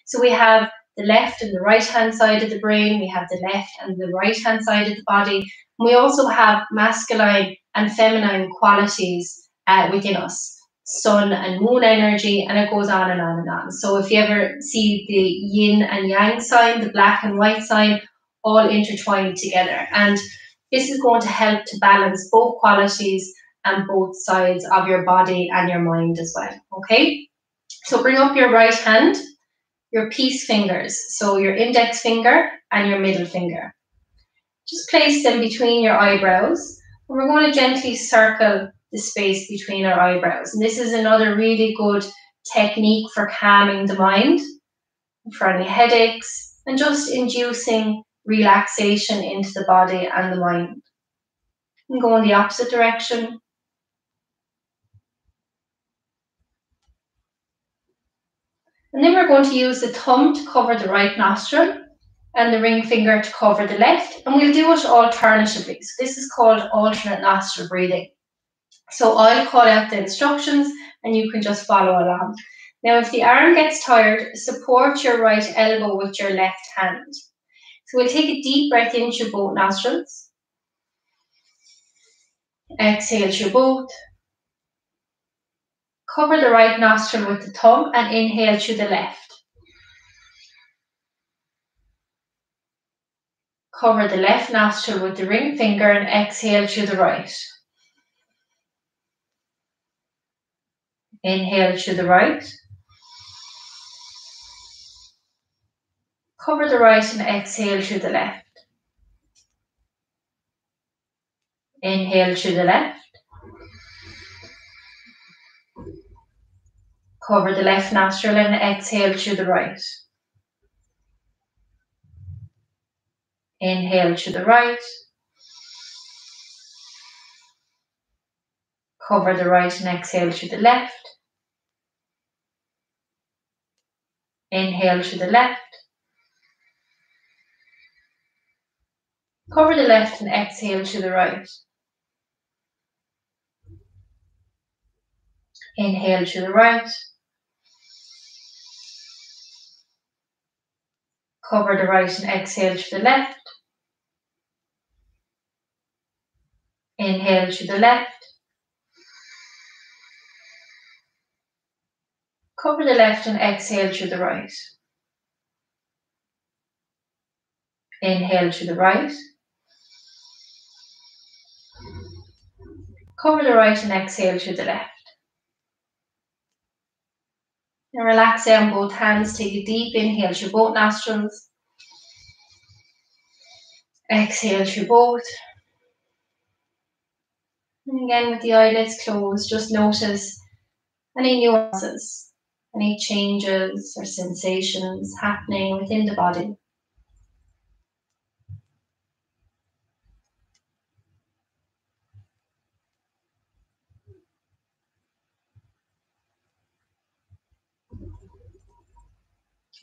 So we have the left and the right hand side of the brain, we have the left and the right hand side of the body, and we also have masculine and feminine qualities within us, sun and moon energy, and it goes on and on and on. So if you ever see the yin and yang sign, the black and white sign, all intertwined together, and this is going to help to balance both qualities and both sides of your body and your mind as well. Okay, so bring up your right hand, your peace fingers, so your index finger and your middle finger. Just place them between your eyebrows, and we're going to gently circle the space between our eyebrows. And this is another really good technique for calming the mind, for any headaches, and just inducing relaxation into the body and the mind. And go in the opposite direction. And then we're going to use the thumb to cover the right nostril and the ring finger to cover the left. And we'll do it alternatively. So this is called alternate nostril breathing. So I'll call out the instructions and you can just follow along. Now, if the arm gets tired, support your right elbow with your left hand. So we'll take a deep breath in through both nostrils. Exhale through both. Cover the right nostril with the thumb and inhale through the left. Cover the left nostril with the ring finger and exhale through the right. Inhale through the right. Cover the right and exhale through the left. Inhale through the left. Cover the left nostril and exhale through the right. Inhale through the right. Cover the right and exhale through the left. Inhale through the left. Cover the left and exhale through the right. Inhale through the right. Cover the right and exhale through the left. Inhale through the left. Cover the left and exhale through the right. Inhale through the right. Cover the right and exhale through the left. And relax down both hands. Take a deep inhale through both nostrils. Exhale through both. And again, with the eyelids closed, just notice any nuances, any changes or sensations happening within the body.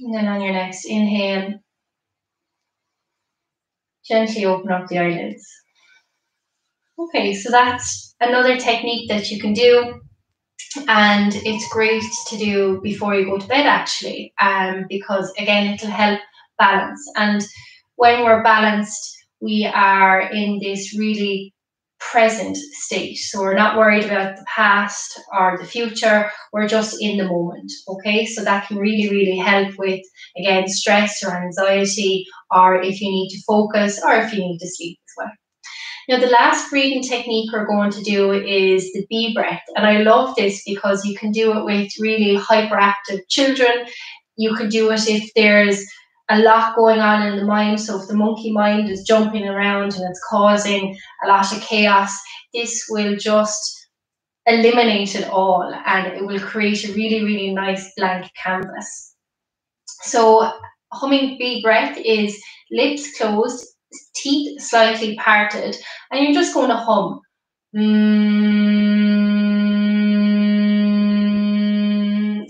And then on your next inhale, gently open up the eyelids. Okay, so that's another technique that you can do, and it's great to do before you go to bed actually, because again, it'll help balance. And when we're balanced, we are in this really present state. So we're not worried about the past or the future. We're just in the moment. Okay, so that can really, really help with, again, stress or anxiety, or if you need to focus, or if you need to sleep as well. Now, the last breathing technique we're going to do is the bee breath. And I love this because you can do it with really hyperactive children. You can do it if there's a lot going on in the mind. So if the monkey mind is jumping around and it's causing a lot of chaos, this will just eliminate it all, and it will create a really, really nice blank canvas. So Hummingbird Breath is lips closed, teeth slightly parted, and you're just going to hum.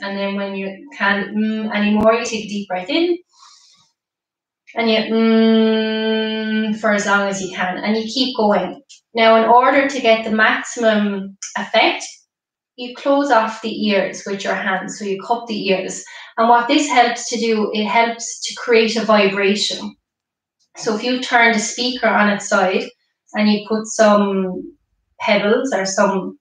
And then when you can't anymore, you take a deep breath in, and you for as long as you can, and you keep going. Now, in order to get the maximum effect, you close off the ears with your hands, so you cup the ears. And what this helps to do, it helps to create a vibration. So if you turn the speaker on its side and you put some pebbles or some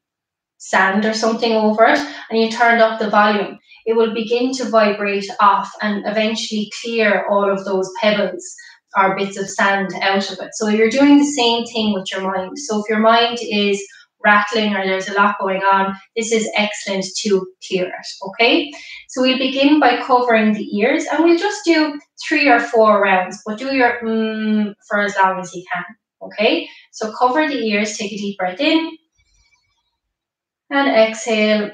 sand or something over it, and you turned up the volume, it will begin to vibrate off and eventually clear all of those pebbles or bits of sand out of it. So you're doing the same thing with your mind. So if your mind is rattling or there's a lot going on, this is excellent to clear it. Okay, so we'll begin by covering the ears, and we'll just do 3 or 4 rounds, but do your for as long as you can. Okay, so cover the ears, take a deep breath in and exhale.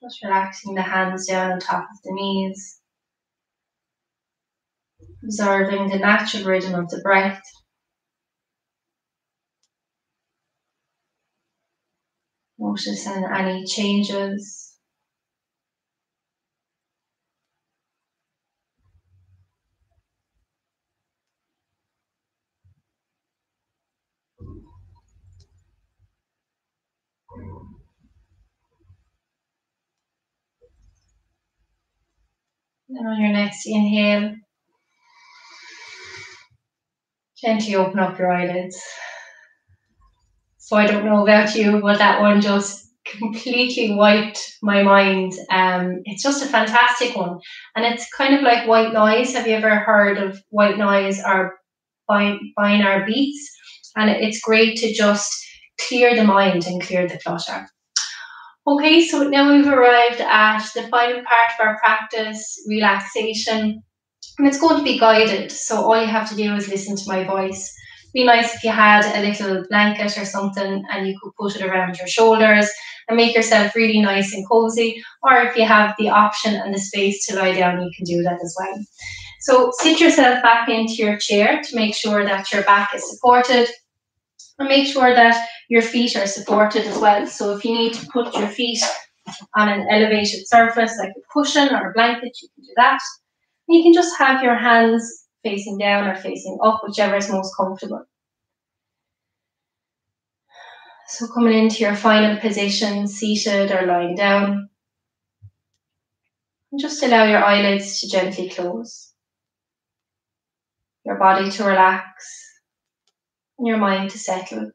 Just relaxing the hands down on top of the knees, observing the natural rhythm of the breath. Noticing any changes. And on your next inhale, gently open up your eyelids. So I don't know about you, but that one just completely wiped my mind. It's just a fantastic one. And it's kind of like white noise. Have you ever heard of white noise or binaural beats? And it's great to just clear the mind and clear the clutter. Okay, so now we've arrived at the final part of our practice, relaxation. And it's going to be guided, so all you have to do is listen to my voice. It'd be nice if you had a little blanket or something and you could put it around your shoulders and make yourself really nice and cozy. Or if you have the option and the space to lie down, you can do that as well. So sit yourself back into your chair to make sure that your back is supported, and make sure that your feet are supported as well. So if you need to put your feet on an elevated surface like a cushion or a blanket, you can do that. You can just have your hands facing down or facing up, whichever is most comfortable. So coming into your final position, seated or lying down. And just allow your eyelids to gently close. Your body to relax. And your mind to settle.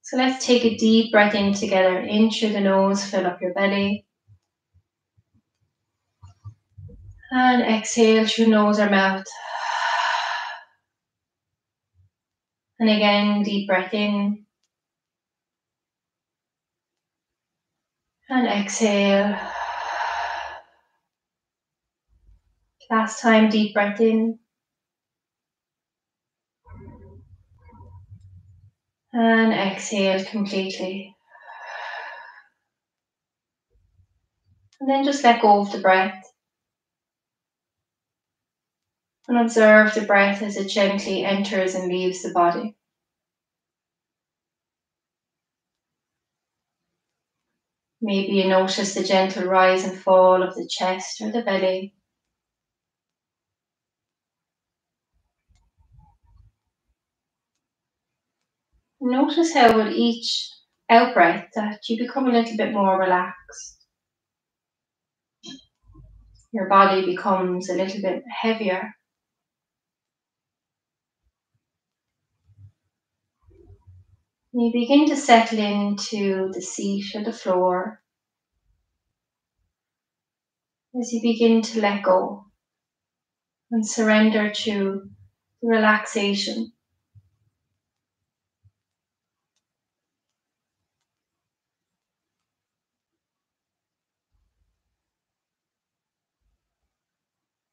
So let's take a deep breath in together. In through the nose, fill up your belly. And exhale through nose or mouth. And again, deep breath in. And exhale. Last time, deep breath in. And exhale completely. And then just let go of the breath. And observe the breath as it gently enters and leaves the body. Maybe you notice the gentle rise and fall of the chest or the belly. Notice how with each out-breath that you become a little bit more relaxed. Your body becomes a little bit heavier. You begin to settle into the seat or the floor as you begin to let go and surrender to relaxation.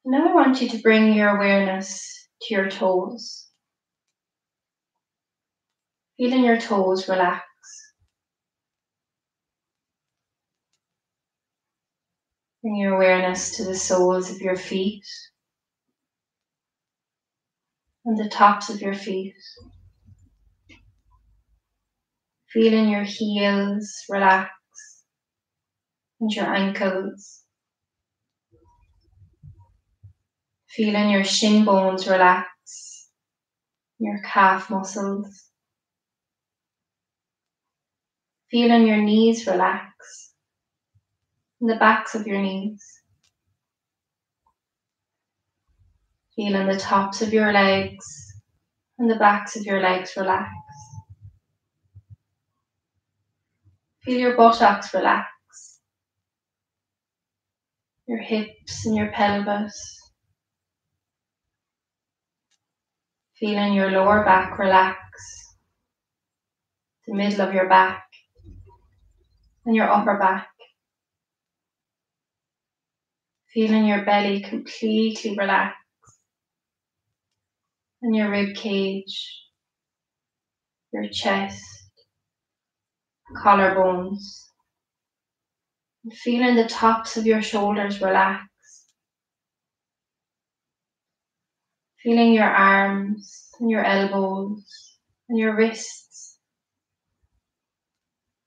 Now I want you to bring your awareness to your toes. Feeling your toes relax. Bring your awareness to the soles of your feet and the tops of your feet. Feeling your heels relax and your ankles. Feeling your shin bones relax, your calf muscles. Feeling your knees relax and the backs of your knees. Feeling the tops of your legs and the backs of your legs relax. Feel your buttocks relax, your hips and your pelvis. Feeling your lower back relax, the middle of your back and your upper back. Feeling your belly completely relax and your rib cage, your chest, collarbones. And feeling the tops of your shoulders relax. Feeling your arms and your elbows and your wrists.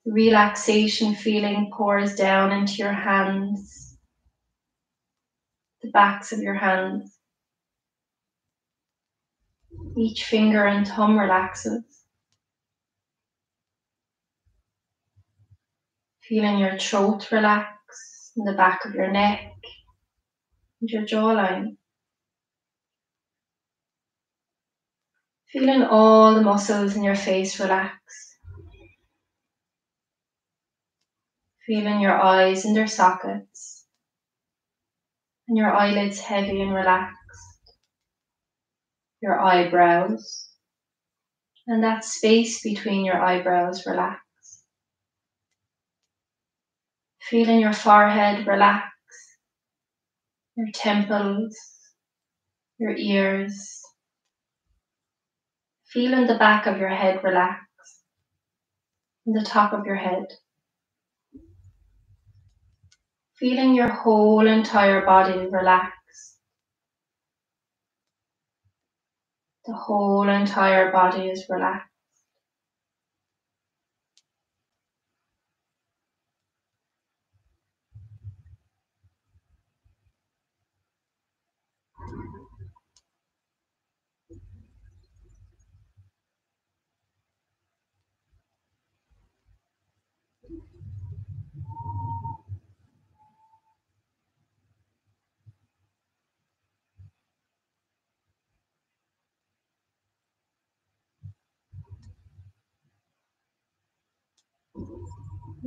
The relaxation feeling pours down into your hands, the backs of your hands. Each finger and thumb relaxes. Feeling your throat relax and the back of your neck and your jawline. Feeling all the muscles in your face relax. Feeling your eyes in their sockets and your eyelids heavy and relaxed. Your eyebrows and that space between your eyebrows relax. Feeling your forehead relax, your temples, your ears. Feeling the back of your head relax and the top of your head. Feeling your whole entire body relax. The whole entire body is relaxed.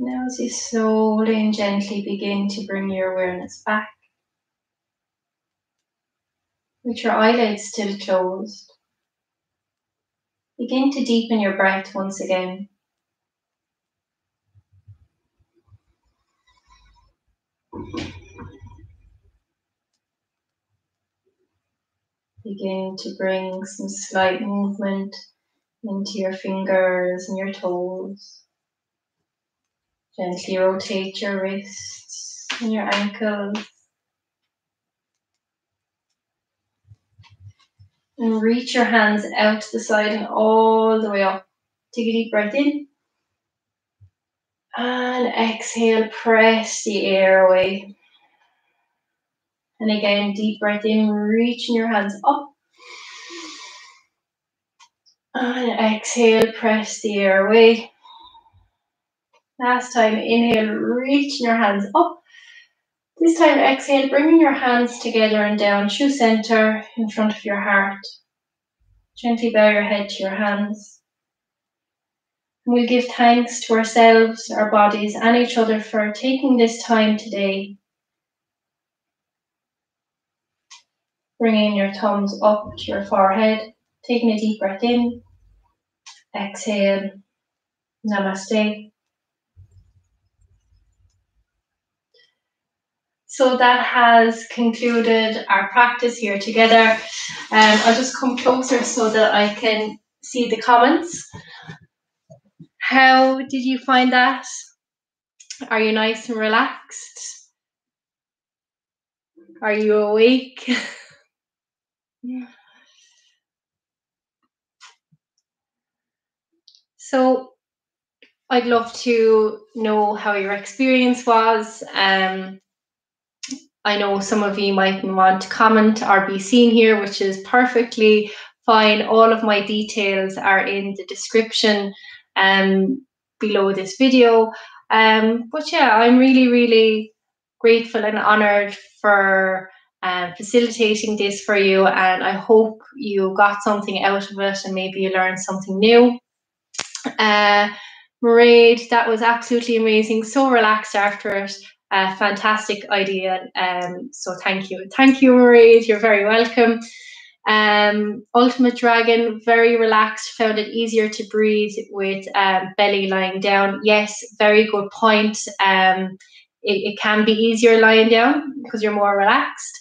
Now as you slowly and gently begin to bring your awareness back, With your eyelids still closed, begin to deepen your breath once again. Begin to bring some slight movement into your fingers and your toes. Gently rotate your wrists and your ankles. And reach your hands out to the side and all the way up. Take a deep breath in. And exhale, press the air away. And again, deep breath in, reaching your hands up. And exhale, press the air away. Last time, inhale, reaching your hands up. This time, exhale, bringing your hands together and down through center in front of your heart. Gently bow your head to your hands. And we'll give thanks to ourselves, our bodies, and each other for taking this time today. Bringing your thumbs up to your forehead, taking a deep breath in. Exhale, Namaste. So that has concluded our practice here together. I'll just come closer so that I can see the comments. How did you find that? Are you nice and relaxed? Are you awake? So I'd love to know how your experience was. I know some of you might want to comment or be seen here, which is perfectly fine. All of my details are in the description below this video. But yeah, I'm really, really grateful and honored for facilitating this for you, and I hope you got something out of it and maybe you learned something new. Mairead, that was absolutely amazing. So relaxed after it. Fantastic idea. So thank you. Thank you, Mairead. You're very welcome. Ultimate Dragon, very relaxed, found it easier to breathe with belly lying down. Yes, very good point. It can be easier lying down because you're more relaxed.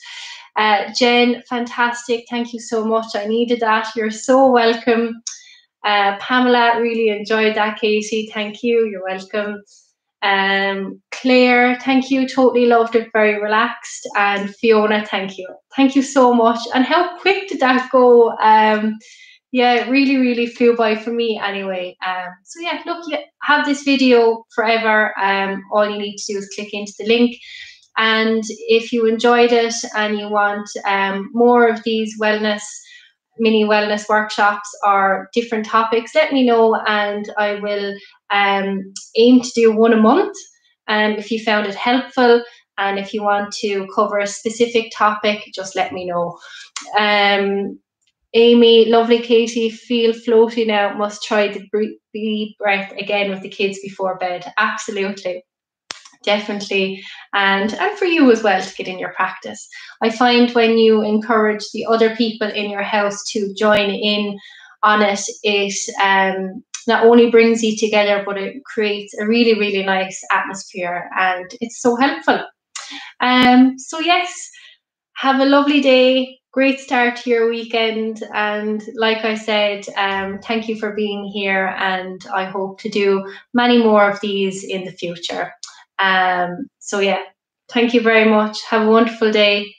Jen, fantastic. Thank you so much. I needed that. You're so welcome. Pamela, really enjoyed that. Katie, thank you. You're welcome. Claire, thank you. Totally loved it. Very relaxed. And Fiona, thank you. Thank you so much. And how quick did that go? Yeah, it really, really flew by for me anyway. So yeah, look, you have this video forever. All you need to do is click into the link. And if you enjoyed it and you want more of these mini wellness workshops or different topics, let me know and I will aim to do one a month. If you found it helpful and if you want to cover a specific topic, just let me know. Amy, lovely. Katie, feel floaty now. Must try the breath again with the kids before bed. Absolutely. Definitely, and for you as well to get in your practice. I find when you encourage the other people in your house to join in on it, it not only brings you together, but it creates a really, really nice atmosphere, and it's so helpful. So yes, have a lovely day. Great start to your weekend, and like I said, thank you for being here, and I hope to do many more of these in the future. So yeah, thank you very much. Have a wonderful day.